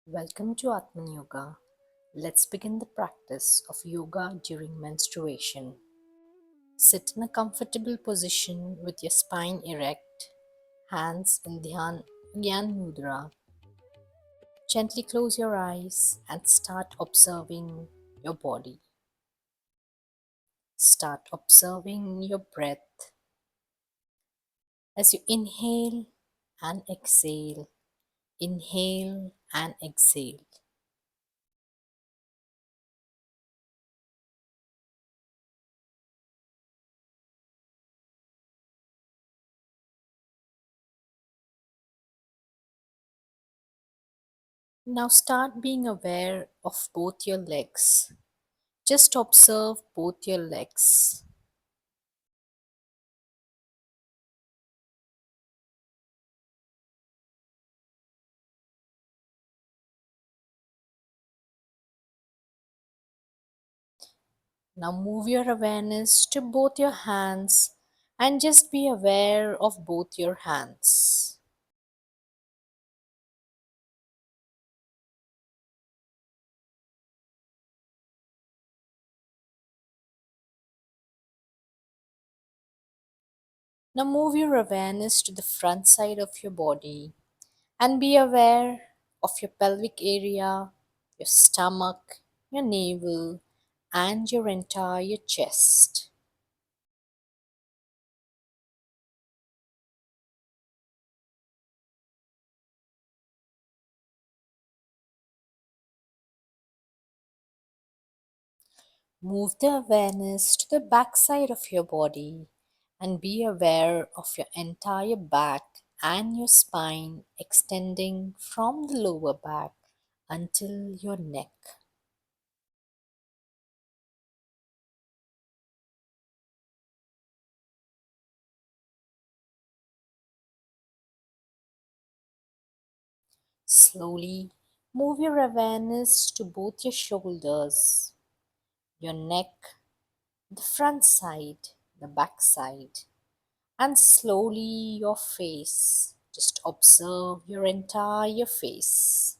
Welcome to Atman Yoga. Let's begin the practice of yoga during menstruation. Sit in a comfortable position with your spine erect, hands in Dhyan Mudra. Gently close your eyes and start observing your body. Start observing your breath as you inhale and exhale. Inhale and exhale. Now start being aware of both your legs. Just observe both your legs. Now move your awareness to both your hands and just be aware of both your hands. Now move your awareness to the front side of your body and be aware of your pelvic area, your stomach, your navel, and your entire chest. Move the awareness to the back side of your body and be aware of your entire back and your spine extending from the lower back until your neck. Slowly move your awareness to both your shoulders, your neck, the front side, the back side, and slowly your face. Just observe your entire face.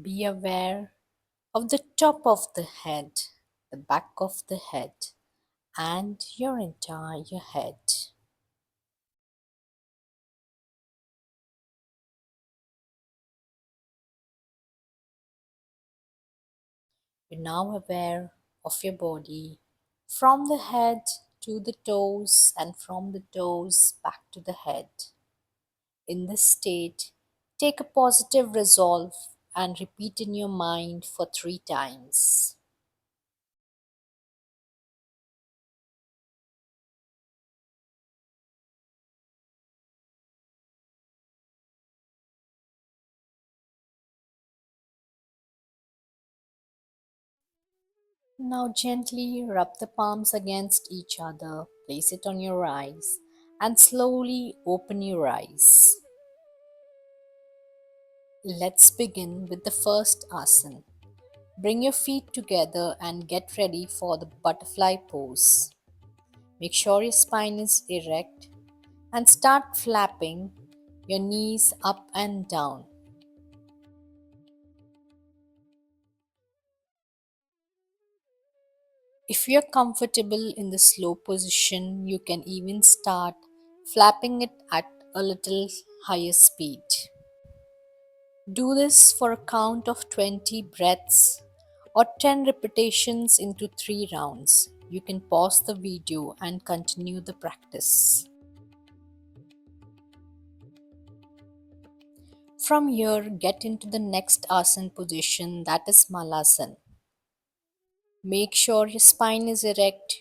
Be aware of the top of the head, the back of the head, and your entire head. You're now aware of your body from the head to the toes and from the toes back to the head. In this state, take a positive resolve and repeat in your mind for 3 times. Now gently rub the palms against each other, place it on your eyes, and slowly open your eyes. Let's begin with the first asana. Bring your feet together and get ready for the butterfly pose. Make sure your spine is erect and start flapping your knees up and down. If you're comfortable in the slow position, you can even start flapping it at a little higher speed. Do this for a count of 20 breaths or 10 repetitions into 3 rounds. You can pause the video and continue the practice. From here, get into the next asana position, that is Malasana. Make sure your spine is erect,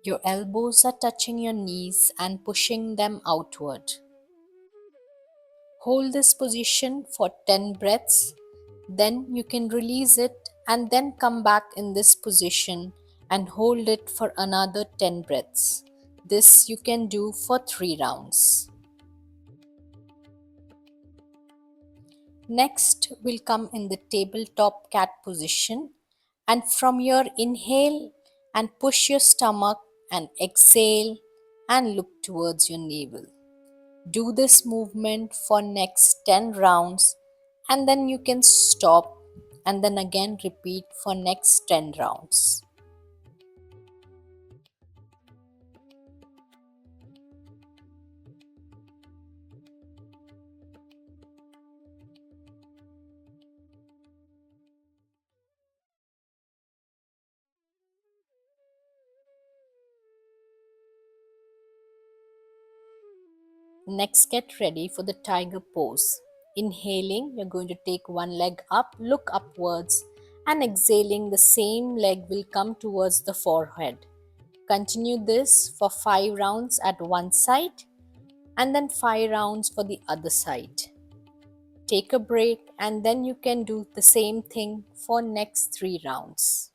your elbows are touching your knees and pushing them outward. Hold this position for 10 breaths, then you can release it and then come back in this position and hold it for another 10 breaths. This you can do for 3 rounds. Next, we'll come in the tabletop cat position, and from your inhale and push your stomach and exhale and look towards your navel. Do this movement for next 10 rounds and then you can stop and then again repeat for next 10 rounds. Next, get ready for the tiger pose. Inhaling, you're going to take one leg up, look upwards, and exhaling, the same leg will come towards the forehead. Continue this for 5 rounds at one side and then 5 rounds for the other side. Take a break and then you can do the same thing for next 3 rounds.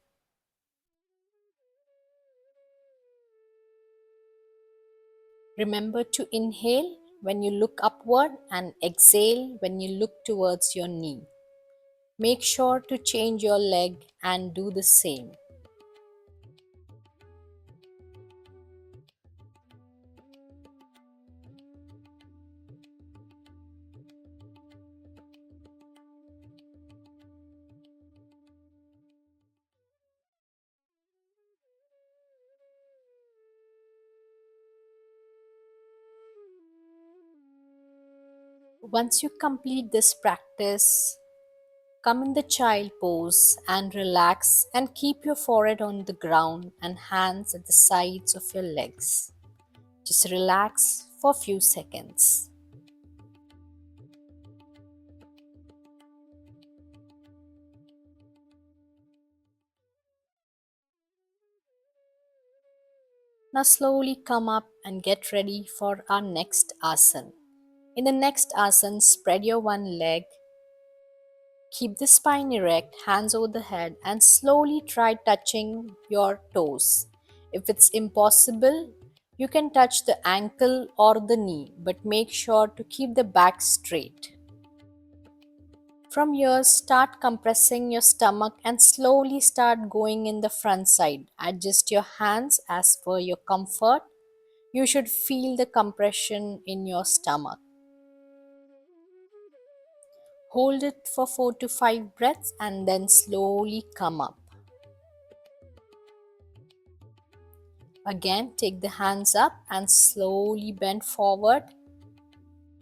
Remember to inhale when you look upward and exhale when you look towards your knee. Make sure to change your leg and do the same. Once you complete this practice, come in the child pose and relax and keep your forehead on the ground and hands at the sides of your legs. Just relax for a few seconds. Now slowly come up and get ready for our next asana. In the next asana, spread your one leg, keep the spine erect, hands over the head, and slowly try touching your toes. If it's impossible, you can touch the ankle or the knee, but make sure to keep the back straight. From here, start compressing your stomach and slowly start going in the front side. Adjust your hands as per your comfort. You should feel the compression in your stomach. Hold it for 4 to 5 breaths and then slowly come up. Again, take the hands up and slowly bend forward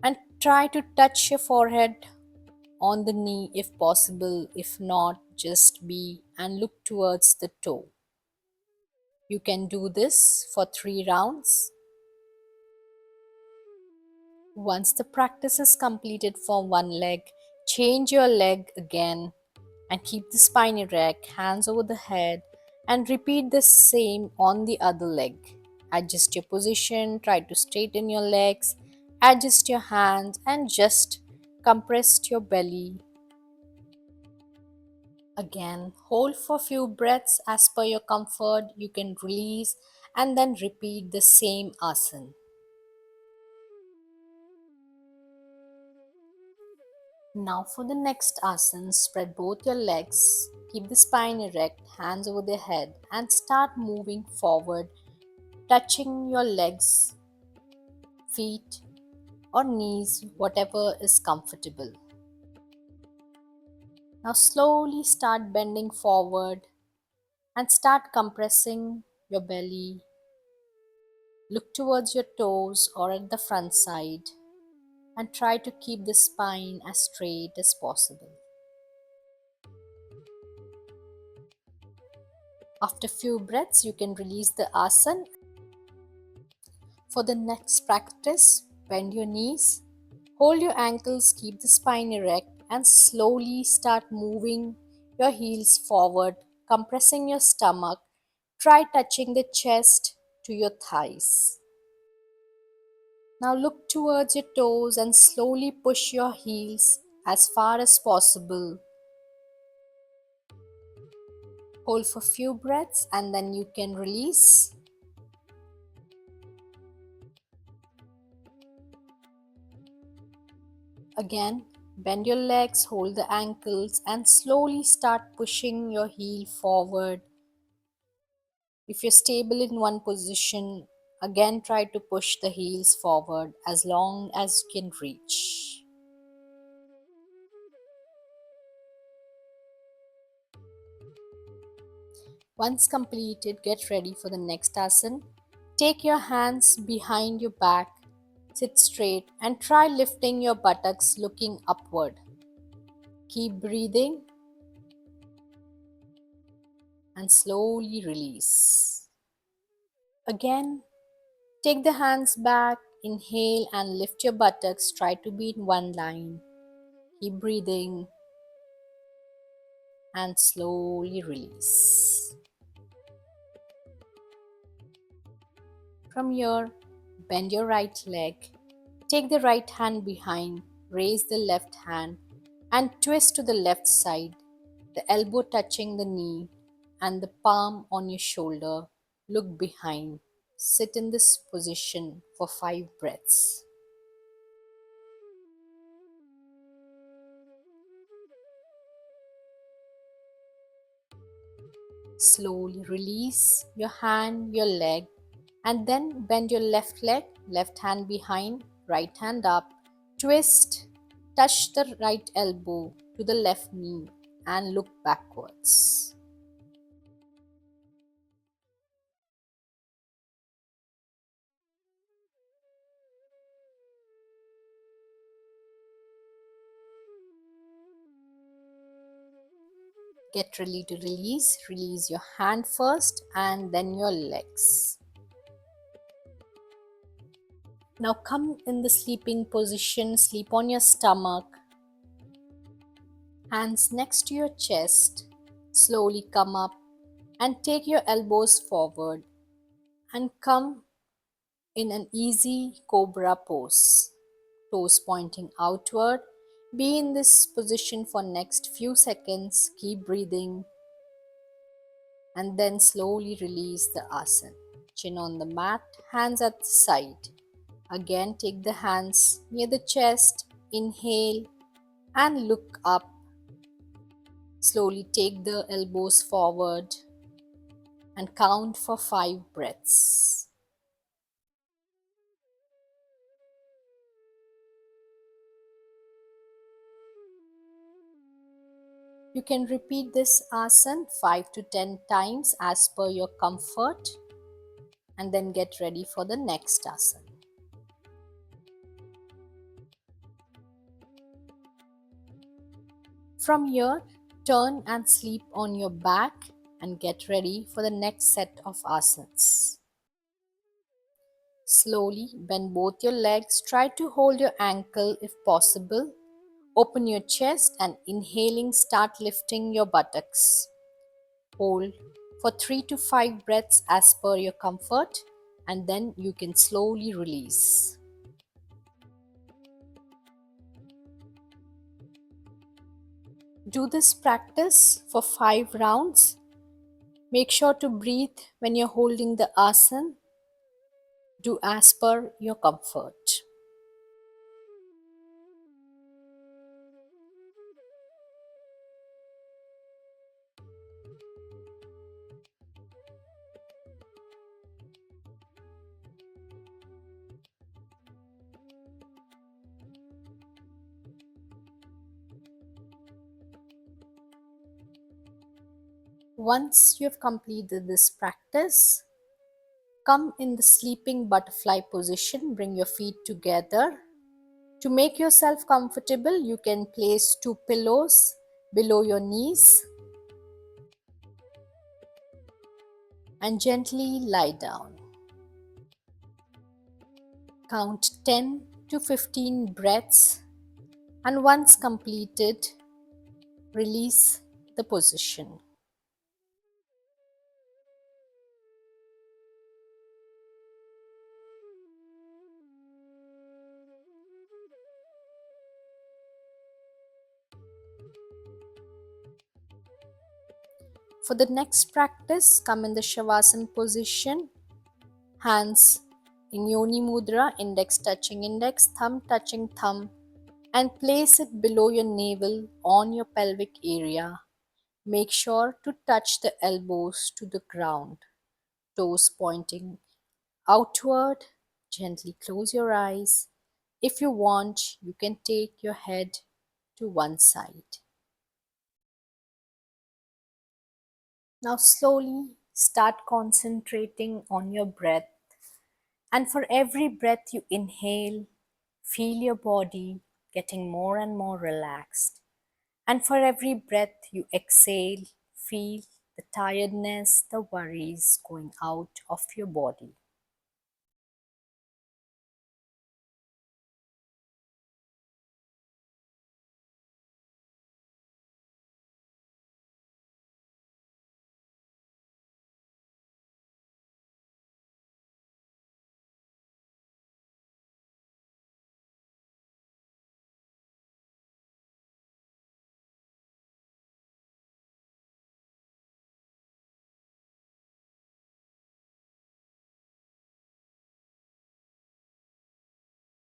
and try to touch your forehead on the knee if possible. If not, just be and look towards the toe. You can do this for 3 rounds. Once the practice is completed for one leg, change your leg again and keep the spine erect, hands over the head, and repeat the same on the other leg. Adjust your position, try to straighten your legs, adjust your hands, and just compress your belly. Again, hold for few breaths as per your comfort. You can release and then repeat the same asana. Now for the next asana, spread both your legs, keep the spine erect, hands over the head, and start moving forward, touching your legs, feet, or knees, whatever is comfortable. Now slowly start bending forward and start compressing your belly. Look towards your toes or at the front side and try to keep the spine as straight as possible. After few breaths, you can release the asana. For the next practice, bend your knees, hold your ankles, keep the spine erect, and slowly start moving your heels forward, compressing your stomach. Try touching the chest to your thighs. Now look towards your toes and slowly push your heels as far as possible. Hold for few breaths and then you can release. Again, Bend your legs, hold the ankles, and slowly start pushing your heel forward. If you're stable in one position, again try to push the heels forward as long as you can reach. Once completed, get ready for the next asana. Take your hands behind your back, sit straight, and try lifting your buttocks looking upward. Keep breathing and slowly release. Again, take the hands back, inhale and lift your buttocks. Try to be in one line. Keep breathing and slowly release. From here, bend your right leg. Take the right hand behind, raise the left hand, and twist to the left side, the elbow touching the knee and the palm on your shoulder. Look behind. Sit in this position for 5 breaths. Slowly release your hand, your leg, and then bend your left leg, left hand behind, right hand up. Twist, touch the right elbow to the left knee, and look backwards. Get ready to release. Release your hand first and then your legs. Now come in the sleeping position. Sleep on your stomach. Hands next to your chest. Slowly come up and take your elbows forward and come in an easy cobra pose. Toes pointing outward. Be in this position for next few seconds. Keep breathing and then slowly release the asana. Chin on the mat, hands at the side. Again, take the hands near the chest. Inhale and look up. Slowly take the elbows forward and count for 5 breaths. You can repeat this asana 5 to 10 times as per your comfort and then get ready for the next asana. From here, turn and sleep on your back and get ready for the next set of asanas. Slowly bend both your legs. Try to hold your ankle if possible. Open your chest and inhaling, start lifting your buttocks. Hold for 3 to 5 breaths as per your comfort and then you can slowly release. Do this practice for 5 rounds. Make sure to breathe when you're holding the asana. Do as per your comfort. Once you have completed this practice, come in the sleeping butterfly position. Bring your feet together. To make yourself comfortable, you can place 2 pillows below your knees and gently lie down. Count 10 to 15 breaths and once completed, release the position. For the next practice, come in the Shavasana position. Hands in Yoni Mudra, index touching index, thumb touching thumb, and place it below your navel on your pelvic area. Make sure to touch the elbows to the ground, toes pointing outward. Gently close your eyes. If you want, you can take your head to one side. Now, slowly start concentrating on your breath. And for every breath you inhale, feel your body getting more and more relaxed. And for every breath you exhale, feel the tiredness, the worries going out of your body.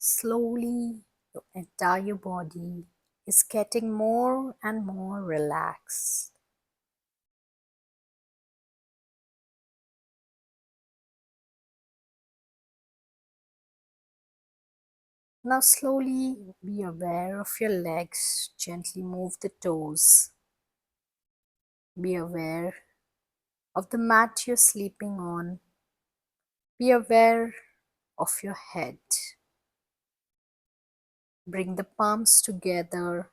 Slowly, your entire body is getting more and more relaxed. Now, slowly be aware of your legs. Gently move the toes. Be aware of the mat you're sleeping on. Be aware of your head. Bring the palms together.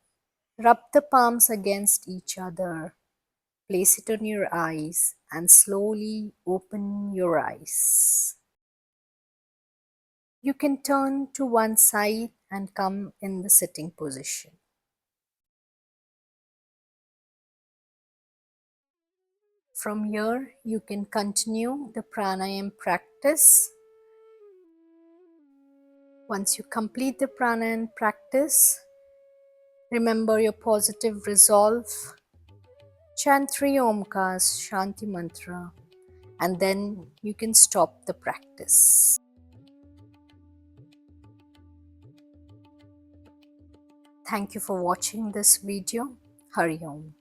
Rub the palms against each other. Place it on your eyes and slowly open your eyes. You can turn to one side and come in the sitting position. From here, you can continue the pranayam practice. Once you complete the pranayam practice, remember your positive resolve. Chant 3 Omkars Shanti Mantra, and then you can stop the practice. Thank you for watching this video. Hari Om.